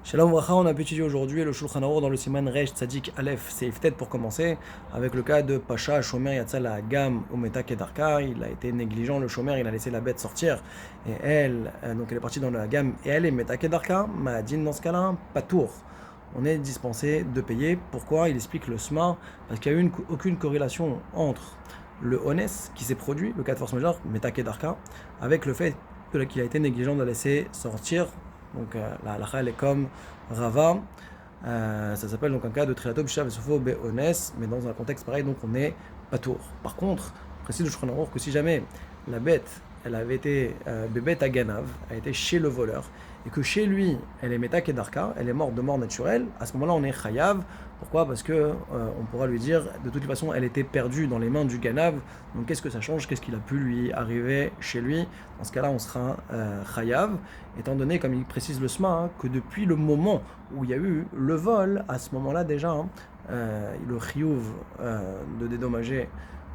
Shalom Bracha, on a pu étudier aujourd'hui le Shulchan Aruch dans le Siman Reish Tzadik Aleph Seif Tet pour commencer, avec le cas de Pacha, Shomer Yatzal Hagam Umeta Kedarka. Il a été négligent, le Shomer, il a laissé la bête sortir, et elle, donc elle est partie dans le Hagam, et elle est Meta Kedarka. Ma'adin, dans ce cas-là, Patour. On est dispensé de payer. Pourquoi? Il explique le Sma, parce qu'il n'y a eu aucune corrélation entre le Ones qui s'est produit, le cas de force majeure, Meta Kedarka, avec le fait qu'il a été négligent de la laisser sortir. Donc la halakha elle est comme Rava, ça s'appelle donc un cas de Trilato B'Shav Sofo Be'ones, mais dans un contexte pareil, donc on est patour. Par contre, précise le Shulchan Aruch que si jamais la bête, elle avait été bébête à Ganav, elle a été chez le voleur, et que chez lui, elle est Meta Kedarka, elle est morte de mort naturelle, à ce moment-là, on est Chayav. Pourquoi? Parce que on pourra lui dire, de toute façon, elle était perdue dans les mains du Ganav, donc qu'est-ce que ça change? Qu'est-ce qu'il a pu lui arriver chez lui? Dans ce cas-là, on sera Chayav, étant donné, comme il précise le SMA, que depuis le moment où il y a eu le vol, à ce moment-là déjà, le chiyuv de dédommager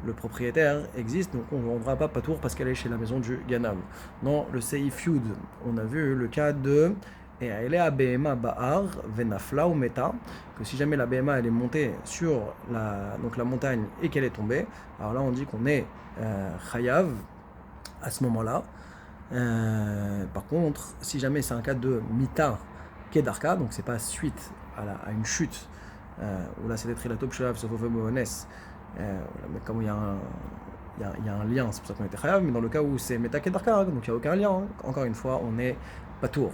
le propriétaire existe, donc on ne rendra pas patour parce qu'elle est chez la maison du Ganam. Dans le Seif Yud, on a vu le cas de Elea Behema Ba'ar Venafla ou Meta, que si jamais la Behema elle est montée sur donc la montagne et qu'elle est tombée, alors là on dit qu'on est Chayav à ce moment-là. Par contre, si jamais c'est un cas de Mita Kedarka, donc c'est pas suite à une chute, où là c'est des Trilato B'Shav Sofo Be'ones, mais comme il y a un lien, c'est pour ça qu'on était chayav, mais dans le cas où c'est Meta Kedarka, donc il n'y a aucun lien, encore une fois, on est patour.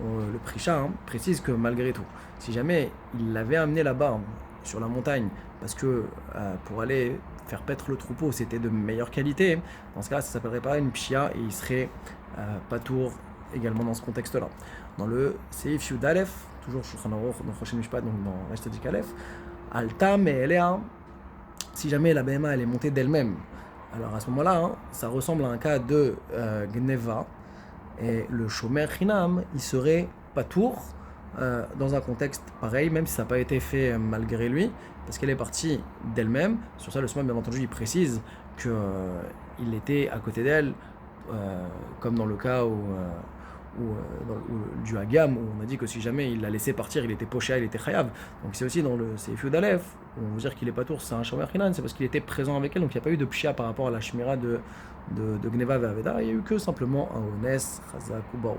Le Prisha précise que malgré tout, si jamais il l'avait amené là-bas, sur la montagne, parce que pour aller faire paître le troupeau, c'était de meilleure qualité, dans ce cas-là, ça s'appellerait pas une pshia et il serait patour également dans ce contexte-là. Dans le Seif Yud Aleph, toujours Shulchan Aruch, dans Choshen Mishpat, donc dans Reish Tzadik Aleph, Alta Me'elea, si jamais la BMA elle est montée d'elle-même, alors à ce moment-là, ça ressemble à un cas de Gneva, et le Shomer Chinam, il serait patour dans un contexte pareil, même si ça n'a pas été fait malgré lui, parce qu'elle est partie d'elle-même. Sur ça, le Sma, bien entendu, il précise qu'il était à côté d'elle, comme dans le cas du Hagam, où on a dit que si jamais il l'a laissé partir, il était poché, il était chayav. Donc c'est aussi dans le Seif Yud Aleph, où on veut dire qu'il est patour, c'est un Shomer Chinan, c'est parce qu'il était présent avec elle, donc il n'y a pas eu de pshia par rapport à la shmira de Gneva Ve'aveda, il n'y a eu que simplement un Ones, Chazak ou Baruch.